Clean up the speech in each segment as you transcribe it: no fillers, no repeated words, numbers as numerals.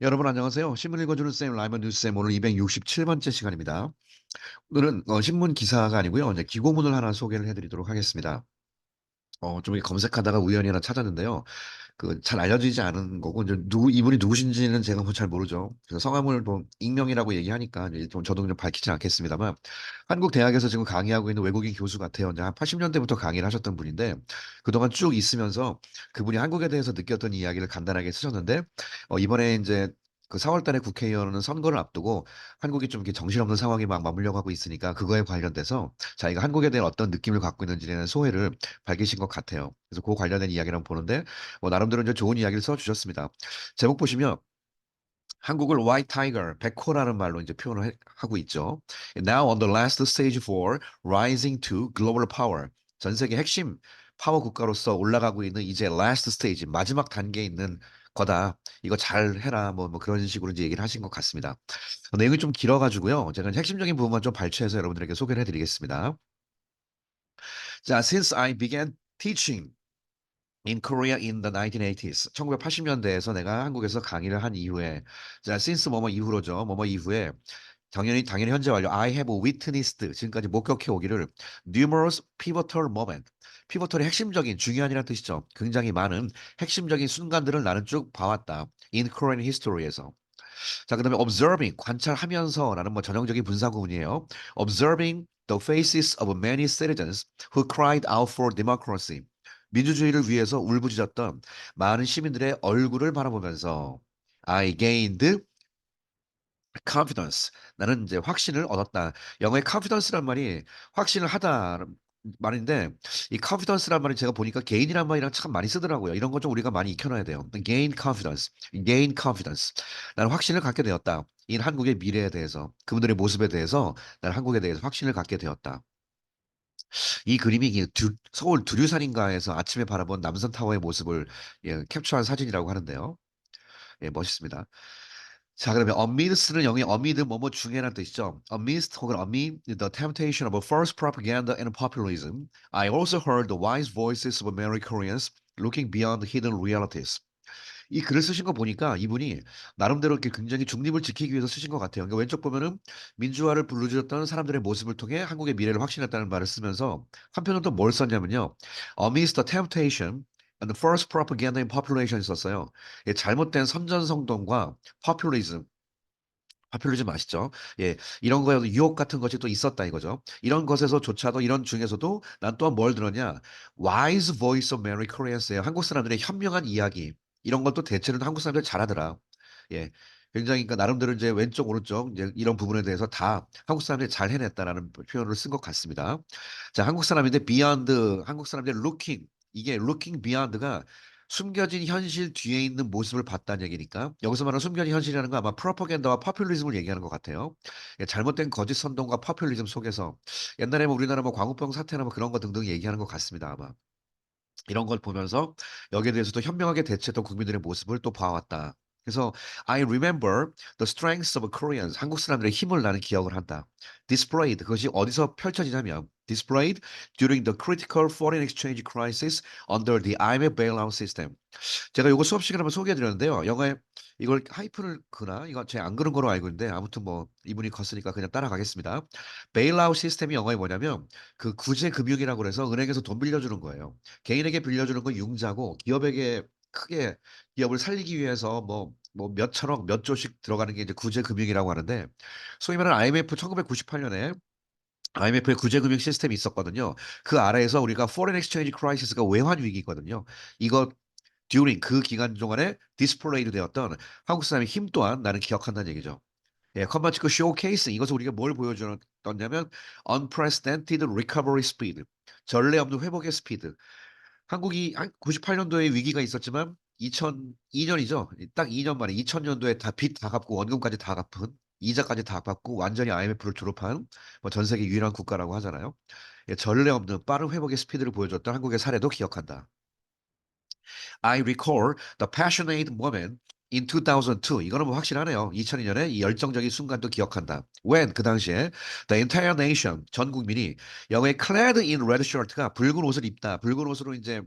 여러분 안녕하세요. 신문 읽어주는 쌤 라이먼 뉴스쌤 오늘 267번째 시간입니다. 오늘은 신문 기사가 아니고요. 이제 기고문을 하나 소개를 해드리도록 하겠습니다. 좀 검색하다가 우연히 하나 찾았는데요. 잘 알려지지 않은 거고 이제 이분이 누구신지는 제가 뭐 잘 모르죠. 그래서 성함을 뭐 익명이라고 얘기하니까 이제 좀 저도 좀 밝히진 않겠습니다만 한국 대학에서 지금 강의하고 있는 외국인 교수 같아요. 이제 한 80년대부터 강의를 하셨던 분인데 그동안 쭉 있으면서 그분이 한국에 대해서 느꼈던 이야기를 간단하게 쓰셨는데 이번에 이제 그 4월 달에 국회의원은 선거를 앞두고 한국이 좀 이렇게 정신없는 상황이 막 맞물려 가고 있으니까 그거에 관련돼서 자기가 한국에 대한 어떤 느낌을 갖고 있는지에 대한 소회를 밝히신 것 같아요. 그래서 그 관련된 이야기를 한번 보는데 나름대로 이제 좋은 이야기를 써주셨습니다. 제목 보시면 한국을 White Tiger, 백호라는 말로 이제 표현을 하고 있죠. Now on the last stage for rising to global power. 전 세계 핵심 파워 국가로서 올라가고 있는 이제 last stage, 마지막 단계에 있는 거다. 이거 잘 해라. 뭐 그런 식으로 이제 얘기를 하신 것 같습니다. 내용이 좀 길어가지고요. 제가 핵심적인 부분만 좀 발췌해서 여러분들에게 소개를 해드리겠습니다. 자, since I began teaching in Korea in the 1980s. 1980년대에서 내가 한국에서 강의를 한 이후에, 자, since 뭐뭐 이후로죠. 뭐뭐 이후에, 당연히 현재 완료. I have witnessed. 지금까지 목격해 오기를 numerous pivotal moment. 피보털이 핵심적인, 중요한이라는 뜻이죠. 굉장히 많은 핵심적인 순간들을 나는 쭉 봐왔다. In Korean history에서. 자, 그다음에 observing, 관찰하면서라는 뭐 전형적인 분사 구문이에요. Observing the faces of many citizens who cried out for democracy. 민주주의를 위해서 울부짖었던 많은 시민들의 얼굴을 바라보면서 I gained confidence. 나는 이제 확신을 얻었다. 영어의 confidence란 말이 확신을 하다 말인데 이 confidence란 말이 제가 보니까 gain이란 말이랑 참 많이 쓰더라고요. 이런 거 좀 우리가 많이 익혀놔야 돼요. gain confidence, gain confidence. 나는 확신을 갖게 되었다. 이 한국의 미래에 대해서, 그분들의 모습에 대해서 나는 한국에 대해서 확신을 갖게 되었다. 이 그림이 서울 두류산인가에서 아침에 바라본 남산타워의 모습을 캡처한 사진이라고 하는데요. 멋있습니다. 자, 그러면 amidst는 영의 amid 뭐뭐 중에라는 뜻이죠. amidst 혹은 amid the temptation of false propaganda and populism, I also heard the wise voices of many Koreans looking beyond hidden realities. 이 글을 쓰신 거 보니까 이분이 나름대로 이렇게 굉장히 중립을 지키기 위해서 쓰신 것 같아요. 그러니까 왼쪽 보면은 민주화를 불러주었던 사람들의 모습을 통해 한국의 미래를 확신했다는 말을 쓰면서 한편으로 또 뭘 썼냐면요. Amidst the temptation and the false propaganda in population 썼어요. 잘못된 선전성동과 populism 파퓰리즘 아시죠? 이런 거에 유혹 같은 것이 또 있었다 이거죠. 이런 것에서조차도 이런 중에서도 난 또한 뭘 들었냐? Wise Voice of Mary Koreans예요. 한국 사람들의 현명한 이야기. 이런 것도 대체로 한국 사람들 잘하더라. 예. 굉장히 그러니까 나름대로 이제 왼쪽 오른쪽 이제 이런 부분에 대해서 다 한국 사람들이 잘 해냈다라는 표현을 쓴 것 같습니다. 자, 한국 사람인데 beyond 한국 사람들이 looking 이게 looking beyond가 숨겨진 현실 뒤에 있는 모습을 봤다는 얘기니까 여기서 말하는 숨겨진 현실이라는 건 아마 프로파간다와 퍼퓰리즘을 얘기하는 것 같아요. 잘못된 거짓 선동과 퍼퓰리즘 속에서 옛날에 뭐 우리나라 뭐 광우병 사태나 뭐 그런 거 등등 얘기하는 것 같습니다. 아마 이런 걸 보면서 여기에 대해서도 현명하게 대처했던 국민들의 모습을 또 봐왔다. 그래서 I remember the strengths of Koreans. 한국 사람들의 힘을 나는 기억을 한다. Displayed. 그것이 어디서 펼쳐지냐면 displayed during the critical foreign exchange crisis under the IMF bailout system. 제가 요거 수업 시간에 한번 소개해 드렸는데요. 영어에 이걸 하이픈을 그나 이거 제 안 그런 거로 알고 있는데 아무튼 뭐 이분이 컸으니까 그냥 따라가겠습니다. 베일아웃 시스템이 영어에 뭐냐면 그 구제 금융이라고 그래서 은행에서 돈 빌려주는 거예요. 개인에게 빌려주는 건 융자고 기업에게 크게 기업을 살리기 위해서 뭐 몇 천억 몇 조씩 들어가는 게 이제 구제 금융이라고 하는데 소위 말하는 IMF 1998년에 IMF의 구제금융 시스템이 있었거든요. 그 아래에서 우리가 foreign exchange crisis가 외환 위기거든요. 이거 during 그 기간 동안에 디스플레이드 되었던 한국 사람의 힘 또한 나는 기억한다는 얘기죠. 컨버치크 쇼케이스 이것을 우리가 뭘 보여줬냐면 unprecedented recovery speed 전례 없는 회복의 스피드. 한국이 한 98년도에 위기가 있었지만 2002년이죠. 딱 2년 만에 2000년도에 다 빚 다 갚고 원금까지 다 갚은 이자까지 다 갚고 완전히 IMF를 졸업한 뭐전 세계 유일한 국가라고 하잖아요. 전례 없는 빠른 회복의 스피드를 보여줬던 한국의 사례도 기억한다. I recall the passionate moment in 2002. 이거는 뭐 확실하네요. 2002년에 이 열정적인 순간도 기억한다. When 그 당시에 the entire nation 전 국민이 영어의 clad in red shirt가 붉은 옷을 입다. 붉은 옷으로 이제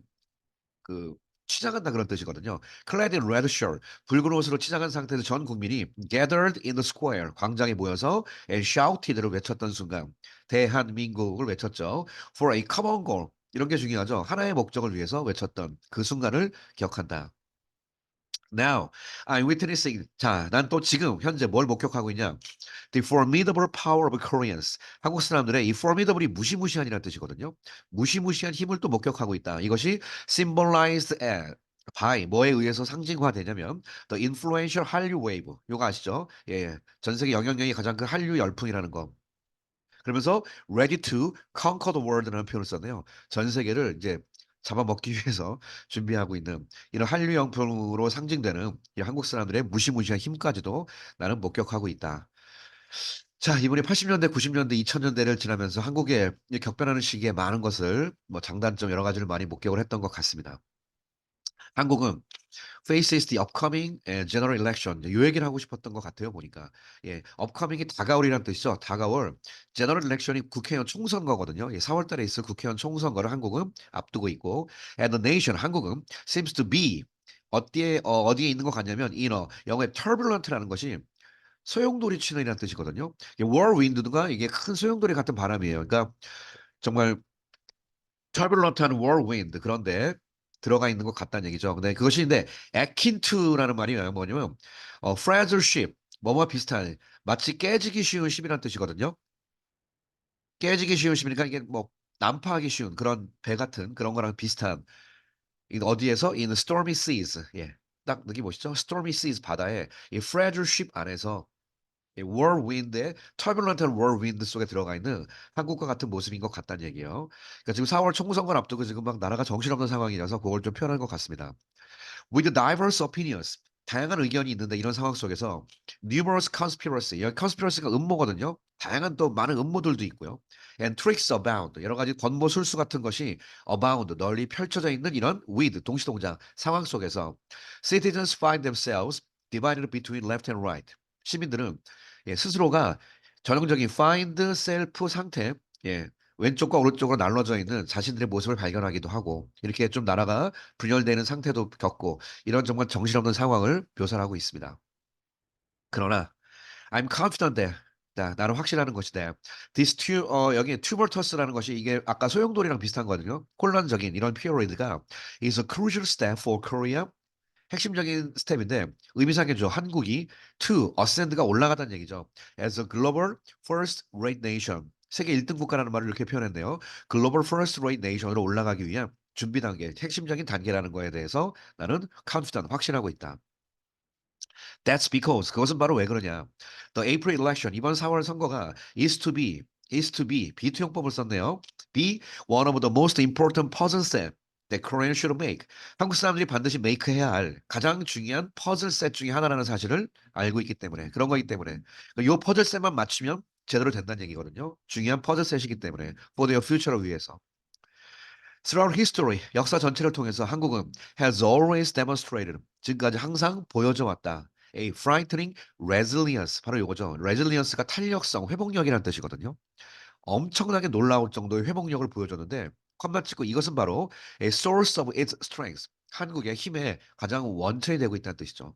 그 치장한다 그런 뜻이거든요. Clad in red shirt, 붉은 옷으로 치장한 상태에서 전 국민이 gathered in the square, 광장에 모여서 and shouted를 외쳤던 순간 대한민국을 외쳤죠. For a common goal, 이런 게 중요하죠. 하나의 목적을 위해서 외쳤던 그 순간을 기억한다. Now, I'm witnessing. 자, 난 또 지금 현재 뭘 목격하고 있냐? The formidable power of Koreans. 한국 사람들의 이 formidable이 무시무시한이라는 뜻이거든요. 무시무시한 힘을 또 목격하고 있다. 이것이 symbolized as by 뭐에 의해서 상징화되냐면 the influential 한류 wave. 요거 아시죠? 예. 전 세계 영향력이 가장 큰 한류 열풍이라는 거. 그러면서 ready to conquer the world라는 표현을 썼네요. 전 세계를 이제 잡아먹기 위해서 준비하고 있는 이런 한류 영풍으로 상징되는 이 한국 사람들의 무시무시한 힘까지도 나는 목격하고 있다. 자, 이분이 80년대, 90년대, 2000년대를 지나면서 한국의 이 격변하는 시기에 많은 것을 뭐 장단점 여러 가지를 많이 목격을 했던 것 같습니다. 한국은 faces the upcoming general election. 요 얘기를 하고 싶었던 것 같아요, 보니까. 예, upcoming이 다가올이라는 뜻이죠. 다가올 general election이 국회의원 총선거거든요. 예, 4월 달에 있을 국회의원 총선거를 한국은 앞두고 있고, and the nation, 한국은 seems to be 어디에 있는 것 같냐면 영어의 turbulent라는 것이 소용돌이 치는 이라는 뜻이거든요. 이게 whirlwind가 이게 큰 소용돌이 같은 바람이에요. 그러니까 정말 turbulent한 whirlwind 그런데 들어가 있는 것 같다는 얘기죠. 근데 akin to라는 말이 뭐냐면 fragile ship 뭐뭐 비슷한 마치 깨지기 쉬운 ship이라는 뜻이거든요. 깨지기 쉬운 ship이니까 이게 뭐 난파하기 쉬운 그런 배 같은 그런 거랑 비슷한 이 어디에서 in stormy seas 예. 딱 느낌 보시죠? stormy seas 바다에 이 fragile ship 안에서 이 whirlwind의 turbulent한 whirlwind 속에 들어가 있는 한국과 같은 모습인 것 같다는 얘기예요. 그러니까 지금 4월 총선거를 앞두고 지금 막 나라가 정신없는 상황이라서 그걸 좀 표현한 것 같습니다. With diverse opinions, 다양한 의견이 있는데 이런 상황 속에서 numerous conspiracy, 여기 conspiracy가 음모거든요. 다양한 또 많은 음모들도 있고요. And tricks abound, 여러 가지 권모술수 같은 것이 abound, 널리 펼쳐져 있는 이런 with, 동시동작 상황 속에서 citizens find themselves divided between left and right. 시민들은 예, 스스로가 전형적인 find self 상태, 예, 왼쪽과 오른쪽으로 나눠져 있는 자신들의 모습을 발견하기도 하고 이렇게 좀 나라가 분열되는 상태도 겪고 이런 정말 정신없는 상황을 묘사를 하고 있습니다. 그러나 I'm confident that 나는 확신하는 것이다. 여기 tumultuous라는 것이 이게 아까 소용돌이랑 비슷한 거거든요. 혼란적인 이런 period가 is a crucial step for Korea. 핵심적인 스텝인데 의미상이죠. 한국이 to ascend가 올라가다는 얘기죠. As a global first rate nation. 세계 1등 국가라는 말을 이렇게 표현했네요. global first rate nation으로 올라가기 위한 준비 단계, 핵심적인 단계라는 거에 대해서 나는 confident, 확신하고 있다. That's because 그것은 바로 왜 그러냐. The April election 이번 4월 선거가 is to be 비투용법을 썼네요. be one of the most important puzzle set that Korean should make. 한국 사람들이 반드시 make 해야 할 가장 중요한 퍼즐 셋 중에 하나라는 사실을 알고 있기 때문에 그런 거기 때문에 이 퍼즐 셋만 맞추면 제대로 된다는 얘기거든요. 중요한 퍼즐 셋이기 때문에 for their future를 위해서. Throughout history, 역사 전체를 통해서 한국은 has always demonstrated, 지금까지 항상 보여줘 왔다. A frightening resilience, 바로 이거죠. resilience가 탄력성, 회복력이라는 뜻이거든요. 엄청나게 놀라울 정도의 회복력을 보여줬는데, 컴마 찍고 이것은 바로 a source of its strength, 한국의 힘의 가장 원천이 되고 있다는 뜻이죠.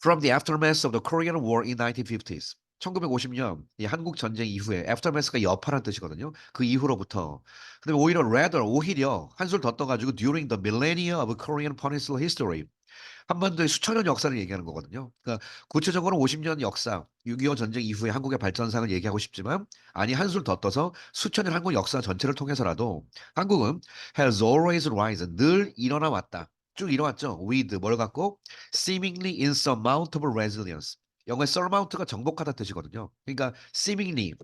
From the aftermath of the Korean War in 1950s. 1950년 이 한국 전쟁 이후에 aftermath가 여파란 뜻이거든요. 그 이후로부터. 근데 오히려 한술 더 떠가지고 during the millennia of Korean Peninsula history. 한반도의 수천 년 역사를 얘기하는 거거든요. 그러니까 구체적으로 50년 역사, 6.25 전쟁 이후의 한국의 발전상을 얘기하고 싶지만 아니 한술 더 떠서 수천 년 한국 역사 전체를 통해서라도 한국은 has always risen, 늘 일어나 왔다. 쭉 일어났죠. with 뭘 갖고 seemingly insurmountable resilience. 영어의 surmount가 정복하다 뜻이거든요. 그러니까 seemingly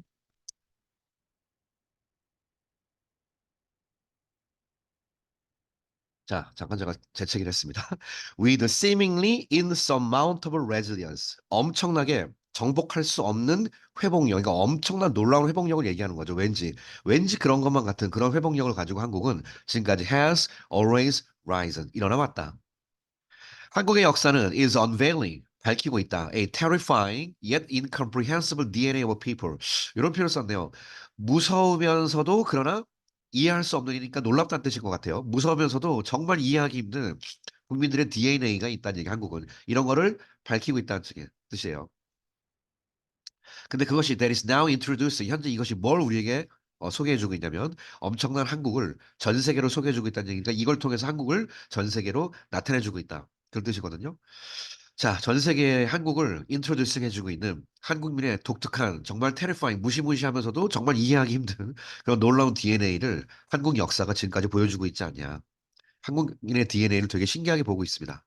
자, 잠깐 제가 재채기를 했습니다. With seemingly insurmountable resilience. 엄청나게 정복할 수 없는 회복력, 그러니까 엄청난 놀라운 회복력을 얘기하는 거죠. 왠지 그런 것만 같은 그런 회복력을 가지고 한국은 지금까지 has always risen, 일어나 왔다. 한국의 역사는 is unveiling, 밝히고 있다. A terrifying yet incomprehensible DNA of a people. 이런 표현을 썼네요. 무서우면서도 그러나 이해할 수 없는 일이니까 놀랍다는 뜻인 것 같아요. 무서우면서도 정말 이해하기 힘든 국민들의 DNA가 있다는 얘기, 한국은. 이런 거를 밝히고 있다는 뜻이에요. 근데 그것이 that is now introduced. 현재 이것이 뭘 우리에게 소개해주고 있냐면 엄청난 한국을 전 세계로 소개해주고 있다는 얘기니까 이걸 통해서 한국을 전 세계로 나타내주고 있다. 그런 뜻이거든요. 자, 전 세계에 한국을 인트로듀싱 해주고 있는 한국민의 독특한 정말 테리파잉 무시무시하면서도 정말 이해하기 힘든 그런 놀라운 DNA를 한국 역사가 지금까지 보여주고 있지 않냐. 한국인의 DNA를 되게 신기하게 보고 있습니다.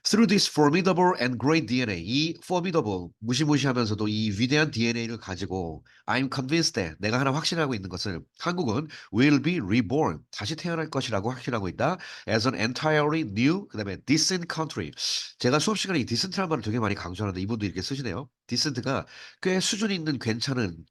Through this formidable and great DNA, 이 formidable, 무시무시하면서도 이 위대한 DNA를 가지고 I'm convinced that 내가 하나 확신하고 있는 것을 한국은 will be reborn, 다시 태어날 것이라고 확신하고 있다. As an entirely new, 그다음에 decent country. 제가 수업 시간에 이 decent라는 말을 되게 많이 강조하는데 이분도 이렇게 쓰시네요. decent가 꽤 수준 있는 괜찮은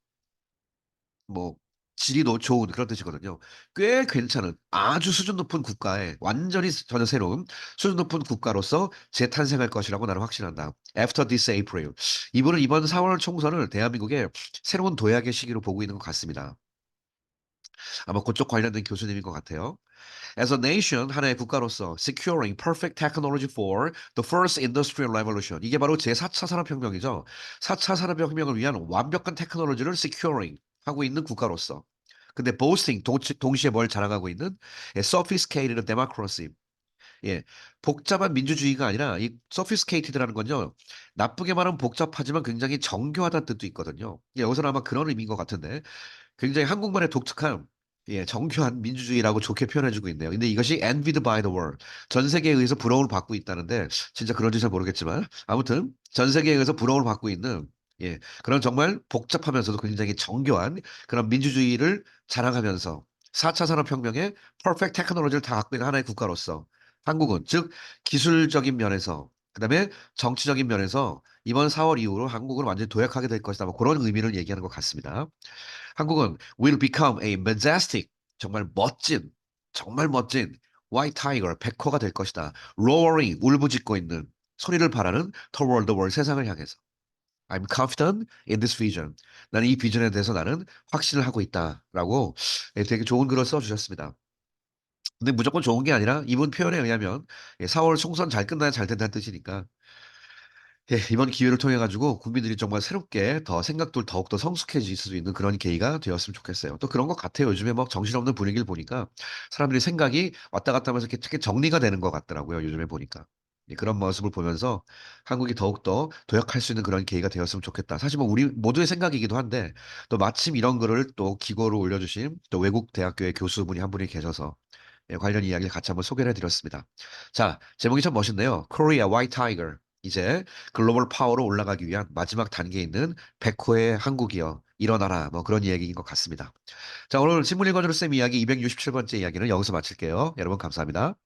뭐 질이 좋은 그런 뜻이거든요. 꽤 괜찮은 아주 수준 높은 국가에 완전히 전혀 새로운 수준 높은 국가로서 재탄생할 것이라고 나는 확신한다. After this April. 이분은 이번 4월 총선을 대한민국의 새로운 도약의 시기로 보고 있는 것 같습니다. 아마 그쪽 관련된 교수님인 것 같아요. As a nation, 하나의 국가로서 securing perfect technology for the first industrial revolution. 이게 바로 제4차 산업혁명이죠. 4차 산업혁명을 위한 완벽한 테크놀로지를 securing 하고 있는 국가로서. 근데 boasting, 동시에 뭘 자랑하고 있는 sophisticated democracy. 예, 복잡한 민주주의가 아니라 이 sophisticated라는 건요. 나쁘게 말하면 복잡하지만 굉장히 정교하다는 뜻도 있거든요. 예, 여기서는 아마 그런 의미인 것 같은데 굉장히 한국말의 독특한 정교한 민주주의라고 좋게 표현해주고 있네요. 근데 이것이 envied by the world. 전 세계에 의해서 부러움을 받고 있다는데 진짜 그런지 잘 모르겠지만 아무튼 전 세계에 의해서 부러움을 받고 있는 그런 정말 복잡하면서도 굉장히 정교한 그런 민주주의를 자랑하면서 4차 산업혁명의 퍼펙트 테크놀로지를 다 갖고 있는 하나의 국가로서 한국은 즉 기술적인 면에서 그다음에 정치적인 면에서 이번 4월 이후로 한국은 완전히 도약하게 될 것이다. 뭐 그런 의미를 얘기하는 것 같습니다. 한국은 will become a majestic, 정말 멋진 white tiger, 백호가 될 것이다. roaring, 울부짖고 있는 소리를 바라는 toward the world, 세상을 향해서. I'm confident in this vision. 나는 이 비전에 대해서 나는 확신을 하고 있다라고 되게 좋은 글을 써주셨습니다. 근데 무조건 좋은 게 아니라 이분 표현에 의하면 4월 총선 잘 끝나야 잘 된다는 뜻이니까 이번 기회를 통해 가지고 국민들이 정말 새롭게 더 생각도 더욱더 성숙해질 수 있는 그런 계기가 되었으면 좋겠어요. 또 그런 것 같아요. 요즘에 막 정신없는 분위기를 보니까 사람들이 생각이 왔다 갔다 하면서 이렇게 특히 정리가 되는 것 같더라고요. 요즘에 보니까. 그런 모습을 보면서 한국이 더욱더 도약할 수 있는 그런 계기가 되었으면 좋겠다. 사실 뭐 우리 모두의 생각이기도 한데 또 마침 이런 글을 또 기고로 올려주신 또 외국 대학교의 교수분이 한 분이 계셔서 관련 이야기를 같이 한번 소개를 해드렸습니다. 자, 제목이 참 멋있네요. Korea White Tiger. 이제 글로벌 파워로 올라가기 위한 마지막 단계에 있는 백호의 한국이여 일어나라. 뭐 그런 이야기인 것 같습니다. 자, 오늘 신문 읽어주는 쌤 이야기 267번째 이야기는 여기서 마칠게요. 여러분 감사합니다.